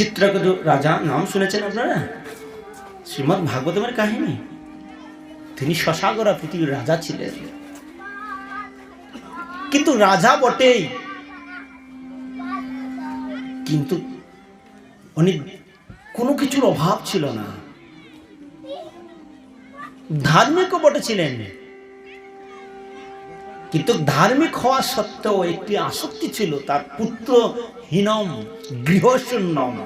চিত্রকেতু রাজা নাম শুনেছেন আপনারা? শ্রীমদ্ ভাগবতমের কাহিনী। তিনি শশাগরা পৃথিবীর রাজা ছিলেন, কিন্তু রাজা বটেই, কিন্তু উনি কোনো কিছুর অভাব ছিল না। ধার্মিকও বটে ছিলেন, কিন্তু ধার্মিক হওয়া সত্ত্বেও একটি আসক্তি ছিল, তার পুত্রহীনম গৃহশূন্যম।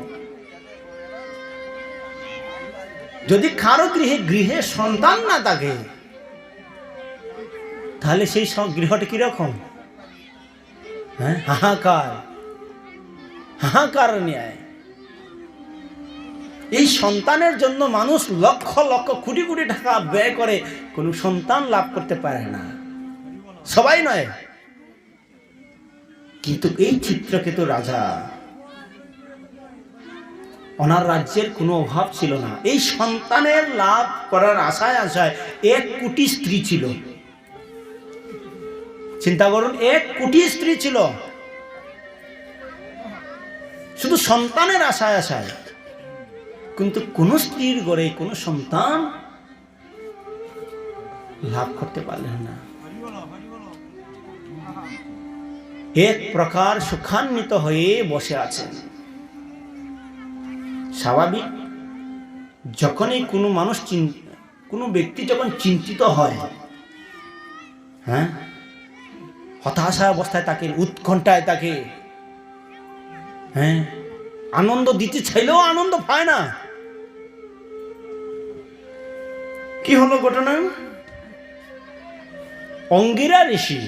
যদি কারো গৃহে সন্তান না থাকে, তাহলে সেই গৃহটা কিরকম? হাহাকার, হাহাকার ন্যায়। এই সন্তানের জন্য মানুষ লক্ষ লক্ষ কোটি কোটি টাকা ব্যয় করে, কোনো সন্তান লাভ করতে পারে না, সবাই নয়। কিন্তু এই চিত্রকেতু রাজা, ওনার রাজ্যের কোনো অভাব ছিল না। এই সন্তানের লাভ করার আশায় 1 কোটি স্ত্রী ছিল। চিন্তা করুন, 1 কোটি স্ত্রী ছিল শুধু সন্তানের আশায়, কিন্তু কোন স্ত্রীর ঘরে কোনো সন্তান লাভ করতে পারলেন না। এক প্রকার সুখান্বিত হয়ে বসে আছেন। স্বাভাবিক, যখনই কোনো মানুষ, কোনো ব্যক্তি যখন চিন্তিত হয়, হতাশা অবস্থায় থাকে, উৎকণ্ঠায় থাকে, আনন্দ দিতে চাইলেও আনন্দ পায় না। কি হলো ঘটনা? অঙ্গিরা ঋষি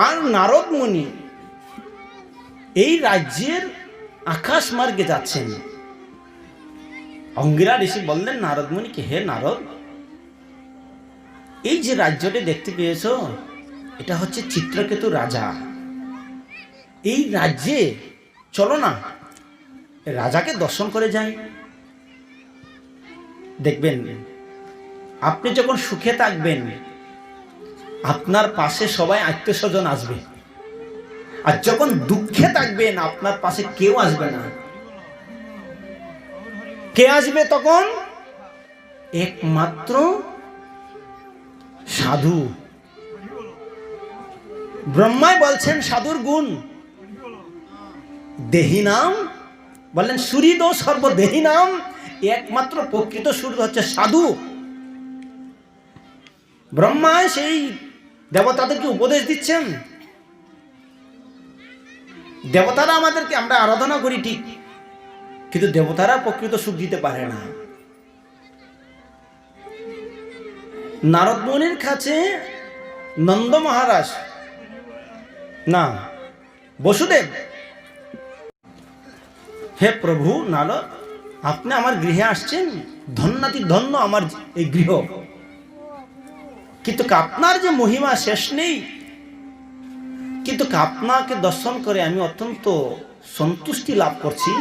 আর নারদ মুনি এই রাজ্যের আকাশ মার্গে যাচ্ছেন। অঙ্গিরা ঋষি বললেন নারদ মুনিকে, হে নারদ, এই যে রাজ্যটি দেখতে পেয়েছ, এটা হচ্ছে চিত্রকেতু রাজা। এই রাজ্যে চলো না, রাজাকে দর্শন করে যাই। দেখবেন, আপনি যখন সুখে থাকবেন, আপনার পাশে সবাই আত্মীয় স্বজন আসবে, আর যখন দুঃখে থাকবেন, আপনার পাশে কেউ আসবে না। কে আসবে তখন? একমাত্র সাধু। ব্রহ্মাই বলছেন সাধুর গুণ, দেহী নাম বললেন সুহৃদ সর্বদেহী নাম। একমাত্র প্রকৃত সুহৃদ হচ্ছে সাধু। ব্রহ্মা সেই দেবতাদেরকে উপদেশ দিচ্ছেন। দেবতারা আমাদেরকে, আমরা আরাধনা করি ঠিক, কিন্তু দেবতারা প্রকৃত সুখ দিতে পারে না। নারদ মুনির কাছে নন্দ মহারাজ, না বসুদেব, হে প্রভু নারদ, আপনি আমার গৃহে আসছেন, ধন্যাতি ধন্য আমার এই গৃহ, কিন্তু আপনার যে মহিমা শেষ নেই, কিন্তু আপনাকে দর্শন করে আমি অত্যন্ত সন্তুষ্টি লাভ করছি।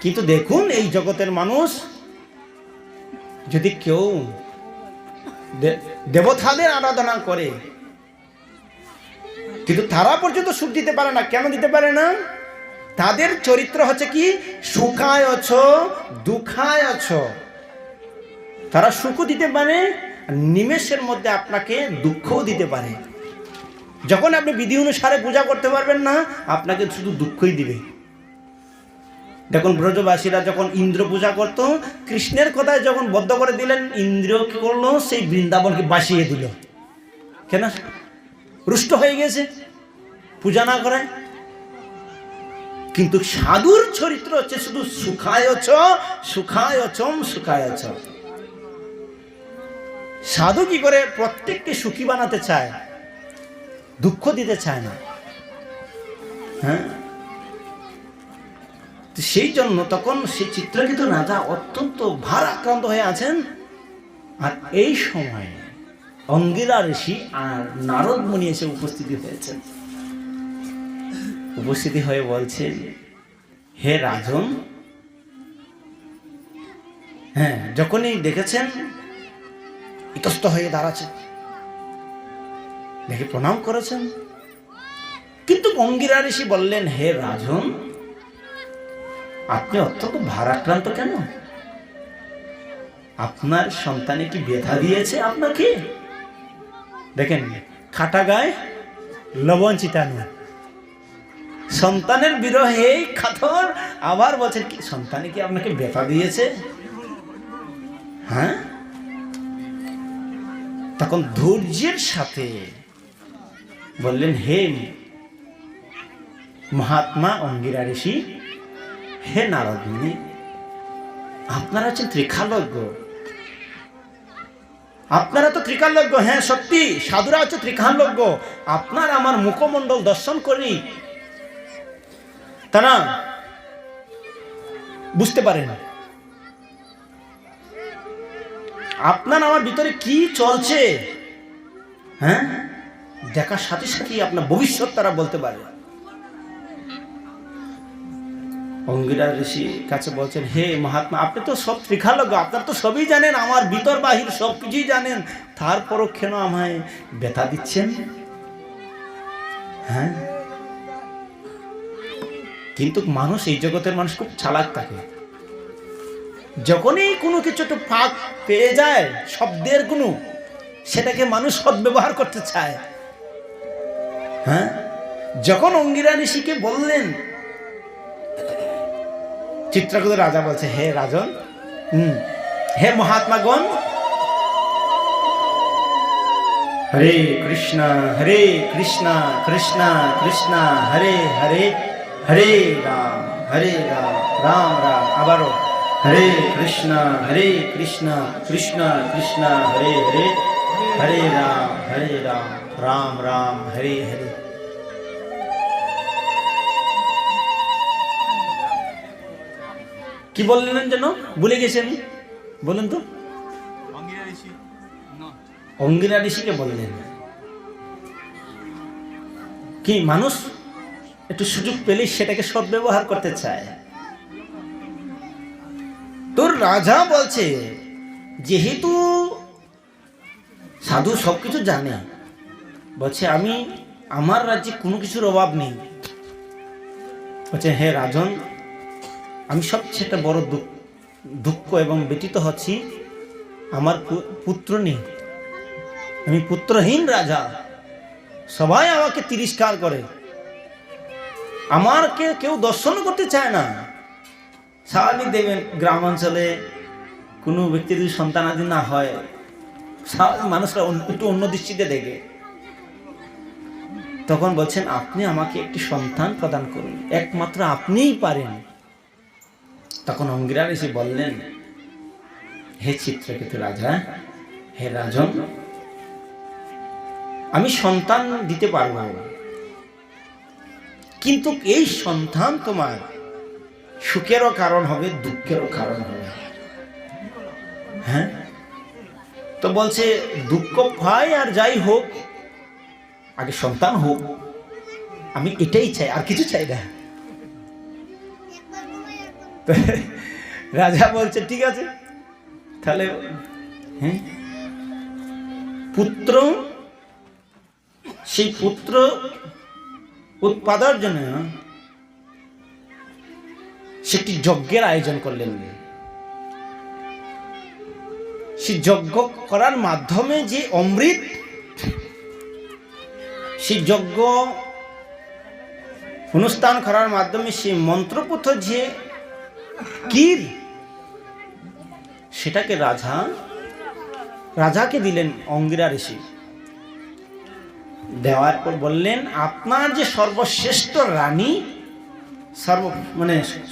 কিন্তু দেখুন, এই জগতের মানুষ যদি কেউ দেবতাদের আরাধনা করে, কিন্তু তারা পর্যন্ত সুখ দিতে পারে না। কেন দিতে পারে না? তাদের চরিত্র হচ্ছে কি, সুখায় অছ দুঃখায় অছ। তারা সুখও দিতে পারে, নিমেষের মধ্যে আপনাকে দুঃখও দিতে পারে। যখন আপনি বিধি অনুসারে পূজা করতে পারবেন না, আপনাকে শুধু দুঃখই দিবে। দেখুন, ব্রজবাসীরা যখন ইন্দ্র পূজা করত, কৃষ্ণের কথায় যখন বদ্ধ করে দিলেন, ইন্দ্র কি করলো? সেই বৃন্দাবনকে বাসিয়ে দিল। কেন? রুষ্ট হয়ে গেছে পূজা না করে। কিন্তু সাধুর চরিত্র হচ্ছে শুধু সুখায় অছ সুখায় অচম সুখায় অছ। সাধু কি করে? প্রত্যেককে সুখী বানাতে চায়, দুঃখ দিতে চায় না। সেই জন্য তখন সেই চিত্রকেতু রাজা অত্যন্ত ভারাক্রান্ত হয়ে আছেন। আর এই সময় অঙ্গিরা ঋষি আর নারদ মুনি এসে উপস্থিতি হয়েছেন। উপস্থিতি হয়ে বলছেন, হে রাজন, যখনই দেখেছেন ইতস্ত হয়ে দাঁড়াচ্ছে, দেখে প্রণাম করেছেন। কিন্তু অঙ্গিরা ঋষি বললেন, হে রাজন, আপনি অত্যন্ত ভারাক্রান্ত কেন? আপনার সন্তানে কি ব্যথা দিয়েছে আপনাকে? দেখেন, খাটা গায়ে লবণ চিটানো, সন্তানের বিরহে খাথর, আবার বলছেন কি সন্তানে কি আপনাকে ব্যথা দিয়েছে? হ্যাঁ, তখন ধৈর্যের সাথে বললেন, হে মহাত্মা অঙ্গিরা ঋষি, হে নারদ মুনি, আপনারা হচ্ছেন ত্রিকালজ্ঞ। আপনারা তো ত্রিকালজ্ঞ, হ্যাঁ সত্যি, সাধুরা হচ্ছে ত্রিকালজ্ঞ। আপনার আমার মুখমণ্ডল দর্শন করি তারা বুঝতে পারেন আপনার আমার ভিতরে কি চলছে। হ্যাঁ, দেখার সাথে সাথেই আপনার ভবিষ্যৎ তারা বলতে পারে। অঙ্গিরা ঋষি কাছে বলছেন, হে মহাত্মা, আপনি তো সব ত্রিকালজ্ঞ, আপনার তো সবই জানেন, আমার ভিতর বাহির সব কিছুই জানেন, তারপরও কেন আমায় ব্যথা দিচ্ছেন? হ্যাঁ, কিন্তু মানুষ, এই জগতের মানুষ খুব চালাক থাকে। যখনই কোনো কিছু একটু ফাঁক পেয়ে যায় শব্দের কোনো, সেটাকে মানুষ সদ্ব্যবহার করতে চায়। হ্যাঁ, যখন অঙ্গিরা ঋষিকে বললেন, চিত্রকূটের রাজা বলছে, হে রাজন, হে মহাত্মাগণ, হরে কৃষ্ণ কৃষ্ণ কৃষ্ণ হরে হরে, হরে রাম রাম রাম, আবারও হরে কৃষ্ণ কৃষ্ণ কৃষ্ণ হরে হরে, হরে রাম রাম রাম হরে হরে। কি বললেন যেন ভুলে গেছি আমি, বলুন তো। অঙ্গিরা ঋষিকে বললেন কি, মানুষ একটু সুযোগ পেলেই সেটাকে সদ্ব্যবহার করতে চায়। তোর রাজা বলছে, যেহেতু সাধু সবকিছু জানে, বলছে আমি, আমার রাজ্যে কোনো কিছুর অভাব নেই। বলছে, হে রাজন, আমি সবচেয়ে একটা বড় দুঃখ এবং ব্যতীত হচ্ছি, আমার পুত্র নেই, আমি পুত্রহীন রাজা, সবাই আমাকে তিরস্কার করে, আমাকে কেউ দর্শন করতে চায় না। স্বাভাবিক দেখবেন গ্রামাঞ্চলে কোনো ব্যক্তির যদি সন্তানাদি না হয়, মানুষরা একটু অন্য দৃষ্টিতে দেখে। তখন বলছেন, আপনি আমাকে একটি সন্তান প্রদান করুন, একমাত্র আপনিই পারেন। তখন অঙ্গিরা ঋষি বললেন, হে চিত্রকেতু রাজা, হে রাজন, আমি সন্তান দিতে পারবো, কিন্তু এই সন্তান তোমার সুখেরও কারণ হবে, দুঃখেরও কারণ হবে। হ্যাঁ, তো বলছে, দুঃখ হয় আর যাই হোক, আগে সন্তান হোক, আমি এটাই চাই, আর কিছু চাই না। রাজা বলছে, ঠিক আছে তাহলে, হ্যাঁ, পুত্র, সেই পুত্র উৎপাদনের জন্য সে একটি যজ্ঞের আয়োজন করলেন। সেই যজ্ঞ করার মাধ্যমে যে অমৃত, সেই যজ্ঞ অনুষ্ঠান করার মাধ্যমে সেই মন্ত্রপুত যে কীর, সেটাকে রাজাকে দিলেন অঙ্গিরা ঋষি। দেওয়ার পর বললেন, আপনার যে সর্বশ্রেষ্ঠ রানী,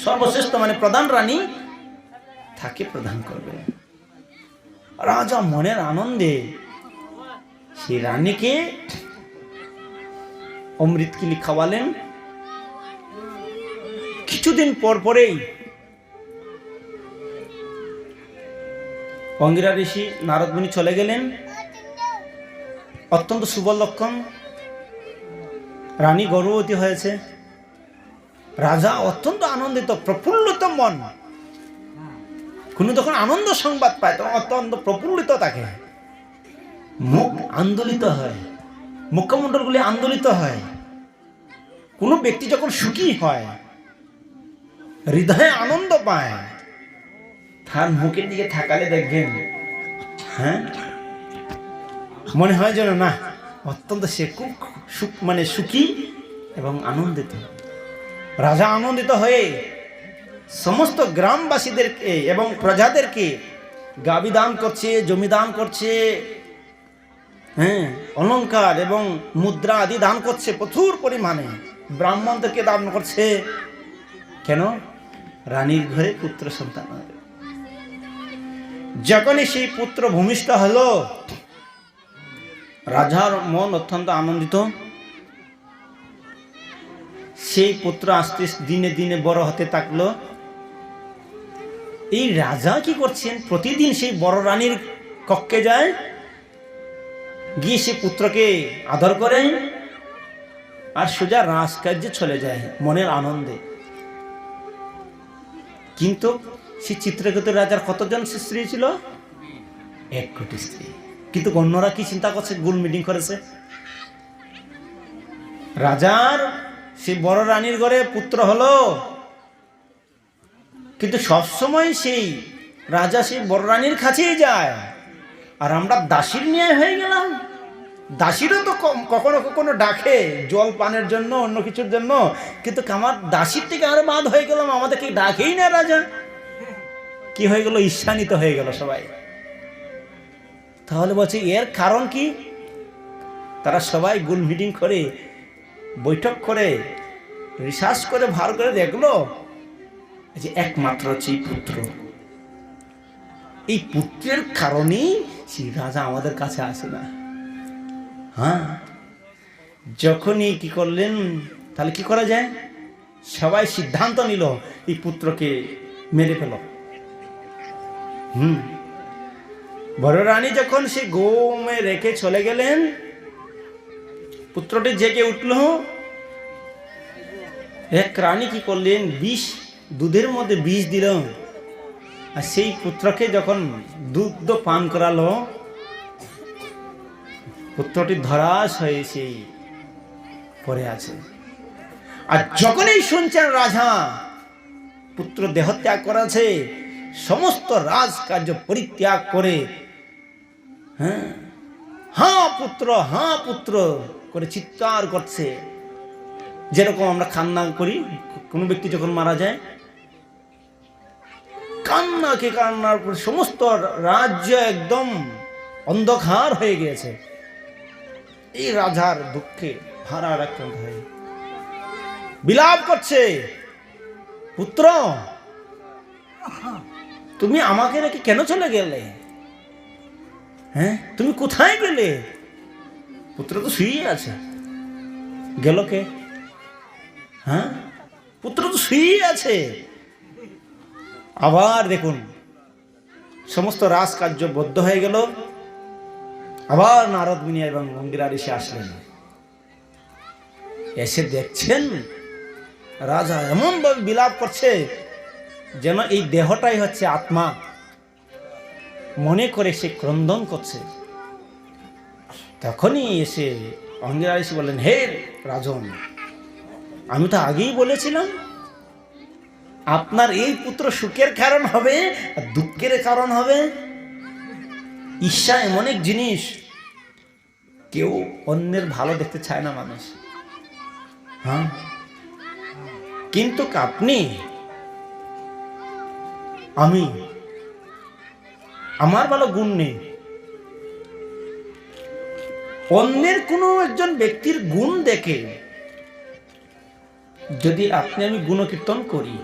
সর্বশ্রেষ্ঠ মানে প্রধান রানী, তাকে প্রদান করবেন। রাজা মনের আনন্দে সেই রানীকে অমৃত কিলি খাওয়ালেন। কিছুদিন পরেই অঙ্গিরা ঋষি নারদ মুনি চলে গেলেন। অত্যন্ত শুভ লক্ষণ, রানী গর্ভবতী হয়েছে। রাজা অত্যন্ত আনন্দিত, প্রফুল্লিত মন। কোনো যখন আনন্দ সংবাদ পায় তখন অত্যন্ত প্রফুল্লিত থাকে, মুখ আন্দোলিত হয়, মুখমণ্ডলগুলি আন্দোলিত হয়। কোনো ব্যক্তি যখন সুখী হয় হৃদয়ে আনন্দ পায়। তার মুখের দিকে তাকালে দেখবেন, হ্যাঁ, মনে হয় যেন না অত্যন্ত সে খুব সুখী এবং আনন্দিত। রাজা আনন্দিত হয়ে সমস্ত গ্রামবাসীদেরকে এবং প্রজাদেরকে গাবি দান করছে, জমি দান করছে, হ্যাঁ, অলংকার এবং মুদ্রা আদি দান করছে প্রচুর পরিমাণে, ব্রাহ্মণদেরকে দান করছে। কেন? রানীর ঘরে পুত্র সন্তান হবে। যখনই সেই পুত্র ভূমিষ্ঠ হলো, রাজার মন অত্যন্ত আনন্দিত। সেই পুত্র আস্তে দিনে দিনে বড় হতে থাকলো। এই রাজা কি করছেন? প্রতিদিন সেই বড় রানীর কক্ষে যায়, গিয়ে সে পুত্রকে আদর করে আর সোজা রাজকার্যে চলে যায় মনের আনন্দে। কিন্তু সেই চিত্রকেতু রাজার কতজন স্ত্রী ছিল? 1 কোটি স্ত্রী। কিন্তু অন্যরা কি চিন্তা করছে? গোল মিটিং করেছে। রাজার সেই বড় রানীর ঘরে পুত্র হলো, কিন্তু সবসময় সেই রাজা সেই বড় রানীর কাছেই যায়, আর আমরা দাসীর ন্যায় হয়ে গেলাম। দাসীরও তো কখনো কখনো ডাকে জল পানের জন্য, অন্য কিছুর জন্য, কিন্তু আমার দাসীর থেকে আরো বাদ হয়ে গেলাম, আমাদেরকে ডাকেই না রাজা। কি হয়ে গেল? ঈর্ষান্বিত হয়ে গেল সবাই। তাহলে বলছে এর কারণ কি? তারা সবাই গোল মিটিং করে, বৈঠক করে, রিসার্চ করে ভার করে দেখলো যে একমাত্র হচ্ছে পুত্র। এই পুত্রের কারণেই সেই রাজা আমাদের কাছে আসে না। হ্যাঁ, যখনই কি করলেন, তাহলে কি করা যায়? সবাই সিদ্ধান্ত নিল এই পুত্রকে মেরে ফেল। বড় রানী যখন সে গোমে রেখে চলে গেলেন, পুত্রটি জেগে উঠল। এক রানী কি করলেন? দুধের মধ্যে বিষ দিল, আর সেই পুত্রকে যখন দুধ পান করালো, পুত্রটি ধরাস হয়ে সেই পড়ে আছে। আর যখনই শুনছেন রাজা পুত্র দেহত্যাগ করেছে, সমস্ত রাজকার্য পরিত্যাগ করে হ্যাঁ পুত্র করে চিৎকার করছে। যেরকম আমরা কান্না করি কোনো ব্যক্তি যখন মারা যায়, কান্নার পর সমস্ত রাজ্য একদম অন্ধকার হয়ে গিয়েছে। এই রাজার দুঃখে ভারাক্রান্ত হয়ে বিলাপ করছে, পুত্র তুমি আমাকে রেখে কেন চলে গেলে? হ্যাঁ, তুমি কোথায় গেলে? পুত্র তো শুয়ে আছে। গেল কে? হ্যাঁ, পুত্র তো শুয়ে আছে। আবার দেখুন সমস্ত রাজকার্য বদ্ধ হয়ে গেল। আবার নারদ মুনি এবং অঙ্গিরা ঋষি আসলেন। এসে দেখছেন রাজা এমন ভাবে বিলাপ করছে যেন এই দেহটাই হচ্ছে আত্মা, মনে করে সে ক্রন্দন করছে। তখনই এসে অঙ্গিরা ঋষি বললেন, হে রাজন, আমি তো আগেই বলেছিলাম আপনার এই পুত্র সুখের কারণ হবে আর দুঃখের কারণ হবে। ঈর্ষা এমন এক জিনিস, কেউ অন্যের ভালো দেখতে চায় না মানুষ। হ্যাঁ, কিন্তু আপনি আমার ভালো গুণ নেই, অন্যের কোনো একজন ব্যক্তির গুণ দেখে যদি আমি গুণকীর্তন করি,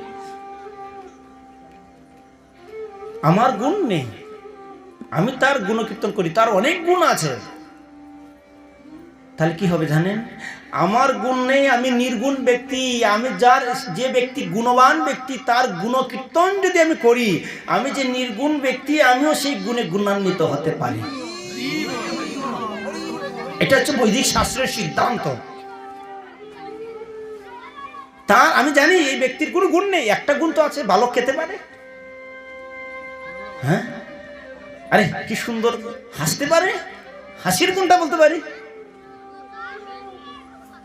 আমার গুণ নেই, আমি তার গুণকীর্তন করি, তার অনেক গুণ আছে, তাহলে কি হবে জানেন? আমার গুণ নেই, আমি নির্গুণ ব্যক্তি। আমি যে ব্যক্তি গুণবান ব্যক্তি তার গুণকীর্তন যদি আমি করি, আমি যে নির্গুণ ব্যক্তি আমিও সেই গুণে গুণান্বিত হতে পারি। এটা হচ্ছে বৈদিক শাস্ত্রের সিদ্ধান্ত। তার আমি জানি এই ব্যক্তির কোনো গুণ নেই, একটা গুণ তো আছে, ভালো খেতে পারে। হ্যাঁ, আরে কি সুন্দর হাসতে পারে, হাসির গুণটা বলতে পারি।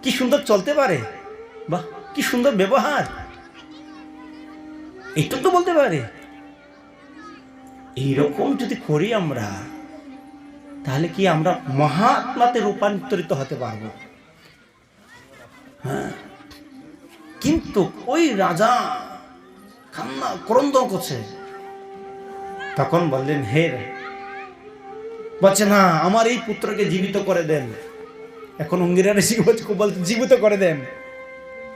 কি সুন্দর চলতে পারে, বাহ কি সুন্দর ব্যবহার। এইটুকু তো বলতে পারে। এইরকম যদি করি আমরা, তাহলে কি আমরা মহাত্মাতে রূপান্তরিত হতে পারবো? হ্যাঁ, কিন্তু ওই রাজা কান্না ক্রন্দন করছে। তখন বললেন, হে, বলছে না, আমার এই পুত্রকে জীবিত করে দেন। এখন অঙ্গিরা ঋষি বলতে জীবিত করে দেন,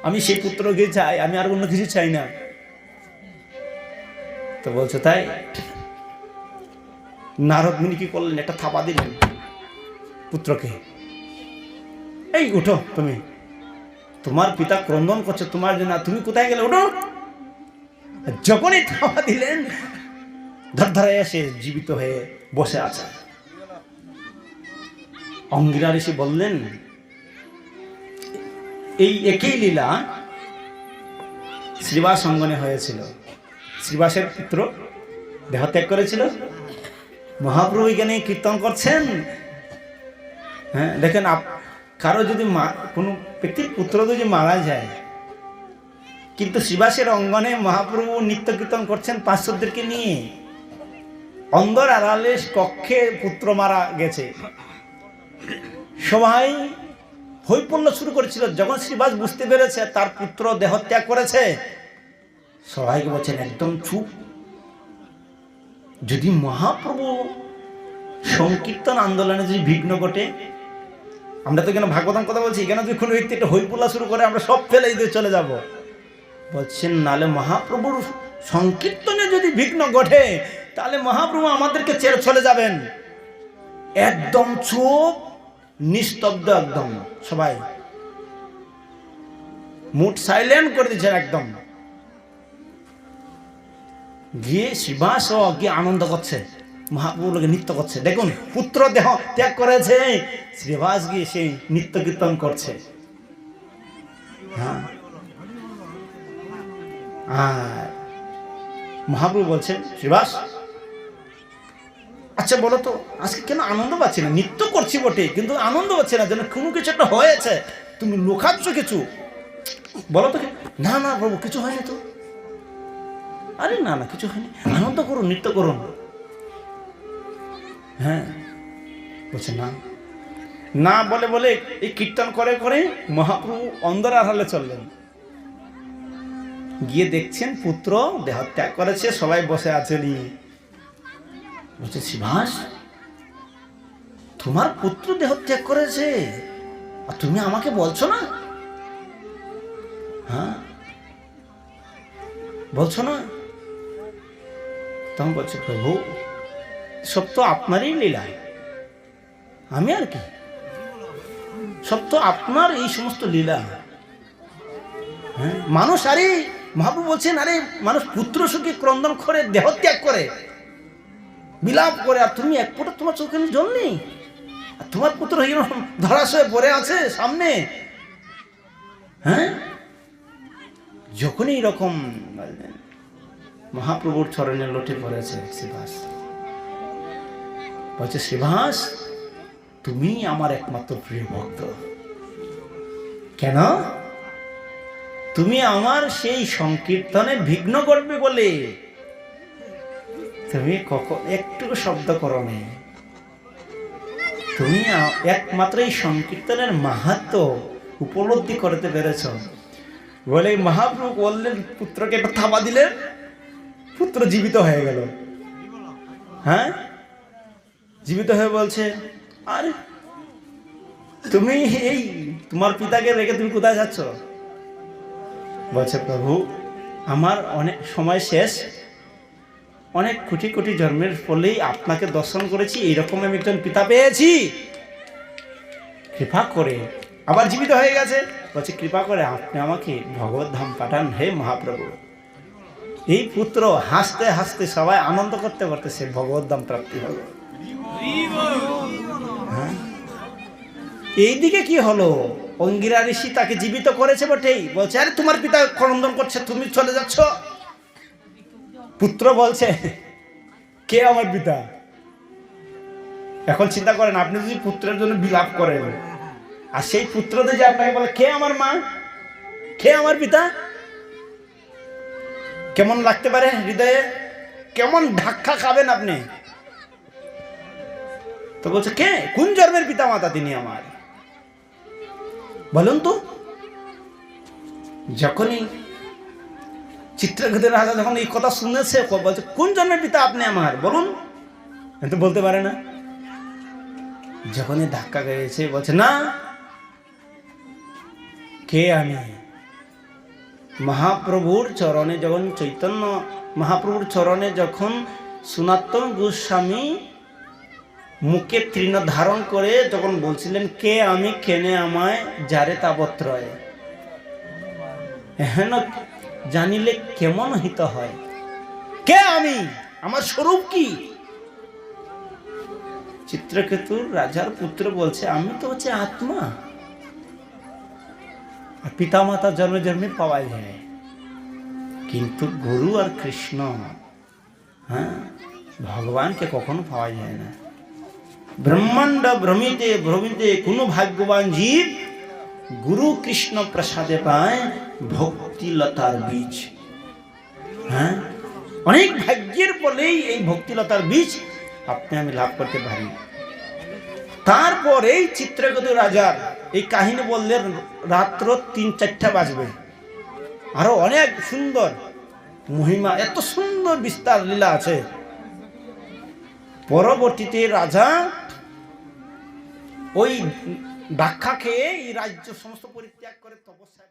আমি সেই পুত্রকে চাই, আমি আর অন্য কিছু চাই না। তো বলছে তাই? নারদ মুনি কি করলেন? একটা থাপা দিলেন পুত্রকে, এই উঠো, তুমি, তোমার পিতা ক্রন্দন করছে তোমার জন্য, তুমি কোথায় গেলে, উঠো। যখনই থাপা দিলেন, ধরধরে এসে জীবিত হয়ে বসে আছে। অঙ্গিরা ঋষি বললেন, এই একই লীলা শ্রীবাস অঙ্গনে হয়েছিল। শ্রীবাসের পুত্র দেহত্যাগ করেছিল, মহাপ্রভু এখানে কীর্তন করছেন। হ্যাঁ, দেখেন, কারো যদি কোনো ব্যক্তির পুত্র যদি মারা যায়, কিন্তু শ্রীবাসের অঙ্গনে মহাপ্রভু নিত্য কীর্তন করছেন পার্শ্বদেরকে নিয়ে। অন্ধর আড়ালে কক্ষে পুত্র মারা গেছে, সবাই হৈপল্য শুরু করেছিল। যখন শ্রীবাস বুঝতে পেরেছে তার পুত্র দেহত্যাগ করেছে, সবাইকে বলছেন একদম চুপ। যদি মহাপ্রভু সংকীর্তন আন্দোলনে যদি বিঘ্ন ঘটে, আমরা তো কেন ভাগবতম কথা বলছি, এখানে যদি কোনো ব্যক্তি একটা হৈপল্লা শুরু করে, আমরা সব ফেলে দিয়ে চলে যাব। বলছেন নালে মহাপ্রভুর সংকীর্তনে যদি বিঘ্ন ঘটে, তাহলে মহাপ্রভু আমাদেরকে ছেড়ে চলে যাবেন। একদম চুপ, নিস্তব্ধ, একদম সবাই মুড সাইলেন্ট করে দিচ্ছেন একদম। গিয়ে শ্রীবাস গিয়ে আনন্দ করছে, মহাপ্রভু লোকে নৃত্য করছে। দেখুন, পুত্র দেহ ত্যাগ করেছে, শ্রীবাস গিয়ে সেই নৃত্য কীর্তন করছে। হ্যাঁ, আর মহাপ্রভু বলছেন, শ্রীবাস, আচ্ছা বলো তো, আজকে কেন আনন্দ পাচ্ছি না? নৃত্য করছি বটে, কিন্তু আনন্দ পাচ্ছি না, যেন কোনো কিছু একটা হয়েছে। তুমি লুকাচ্ছ কিছু, বলো তো। না না প্রভু, কিছু হয়নি তো। আরে না না, কিছু হয়নি, আনন্দ করুন, নৃত্য করুন। হ্যাঁ, বলছে না না, বলে বলে এই কীর্তন করে করে মহাপ্রভু অন্ধর আড়ালে চললেন। গিয়ে দেখছেন পুত্র দেহত্যাগ করেছে, সবাই বসে আছেনি। বলছে, শ্রীবাস, তোমার পুত্র দেহত্যাগ করেছে আর তুমি আমাকে বলছো না? হ্যাঁ, বলছো না? তখন বলছে, প্রভু, সব তো আপনারই লীলা, আমি আর কি, সব তো আপনার এই সমস্ত লীলা। হ্যাঁ, মানুষ, আরে মহাপ্রভু বলছেন, আরে মানুষ পুত্র সুখী ক্রন্দন করে দেহত্যাগ করে, বিলাপ করে, আর তুমি এক ফোঁটা তোমার চোখে জল নেই, আর তোমার পুত্র ধরাশয়ে পড়ে আছে সামনে। হ্যাঁ, যখনই এরকম মহাপ্রভুর চরণে লটে পড়েছে শ্রীবাস, বলছে, শ্রীবাস, তুমি আমার একমাত্র প্রিয় ভক্ত। কেন? তুমি আমার সেই সংকীর্তনে বিঘ্ন করবে বলে তুমি কখন একটু শব্দ করো নি। তুমি একমাত্র এই সংকীর্তনের মাহাত্ম্য উপলব্ধি করতে পেরেছ বলে মহাপ্রভু বললেন, পুত্রকে একটা থাবা দিলেন, পুত্র জীবিত হয়ে গেল। হ্যাঁ, জীবিত হয়ে বলছে, আরে তুমি এই তোমার পিতাকে রেখে তুমি কোথায় যাচ্ছ? বলছে, প্রভু, আমার অনেক সময় শেষ, অনেক কোটি কোটি জন্মের ফলেই আপনাকে দর্শন করেছি, এইরকম আমি একজন পিতা পেয়েছি, কৃপা করে। আবার জীবিত হয়ে গেছে, বলছে, কৃপা করে আপনি আমাকে ভগবত ধাম পাঠান হে মহাপ্রভু। এই পুত্র হাসতে হাসতে সবাই আনন্দ করতে করতে সে ভগবত ধাম প্রাপ্তি হলো। হ্যাঁ, এইদিকে কি হলো? অঙ্গিরা ঋষি তাকে জীবিত করেছে বটেই, বলছে, আরে তোমার পিতা ক্রন্দন করছে, তুমি চলে যাচ্ছ। পুত্র বলছে, কে আমার পিতা? এখন চিন্তা করেন, আপনি যদি পুত্রের জন্য বিলাপ করেন, আর সেই পুত্র যদি আপনাকে বলে, কে আমার মা, কে আমার পিতা, কেমন লাগতে পারে হৃদয়ে? কেমন ধাক্কা খাবেন আপনি? তো বলছে কে, কোন জন্মের পিতা মাতা তিনি আমার, বলুন তো। যখনই চিত্রকেতুর রাজা যখন এই কথা শুনেছে, বলছে কোন জন্মের পিতা আপনি আমার, বলুন। কিন্তু বলতে পারে না। যখনই ধাক্কা গেছে বলছে না, কে আমি? মহাপ্রভুর চরণে যখন চৈতন্য মহাপ্রভুর চরণে যখন সনাতন গোস্বামী মুখে তৃণ ধারণ করে যখন বলছিলেন কে আমি, কেনে আমায় যারে তাবত্রয়, হেন জানিলে কেমন হিত হয়। কে আমি, আমার স্বরূপ কি? চিত্রকেতুর রাজার পুত্র বলছে আমি তো হচ্ছে আত্মা, পিতা মাতা জন্মে জন্মে পাওয়া যায়, কিন্তু গুরু আর কৃষ্ণ, হ্যাঁ, ভগবানকে কখনো পাওয়া যায় না। ব্রহ্মাণ্ড ভ্রমিতে ভ্রমিতে কোনো ভাগ্যবান জীব গুরু কৃষ্ণ প্রসাদে পায় ভক্তিলতার বীজ। হ্যাঁ, অনেক ভাগ্যের বলেই এই ভক্তিলতার বীজ আপনি আমি লাভ করতে পারি। তারপরে চিত্রকেতু রাজার এই কাহিনী বললেন রাত্র ৩-৪টা বাজবে। আরো অনেক সুন্দর মহিমা, এত সুন্দর বিস্তার লীলা আছে। পরবর্তীতে রাজা ওই ধাক্কা খেয়ে এই রাজ্য সমস্ত পরিত্যাগ করে তপস্যায়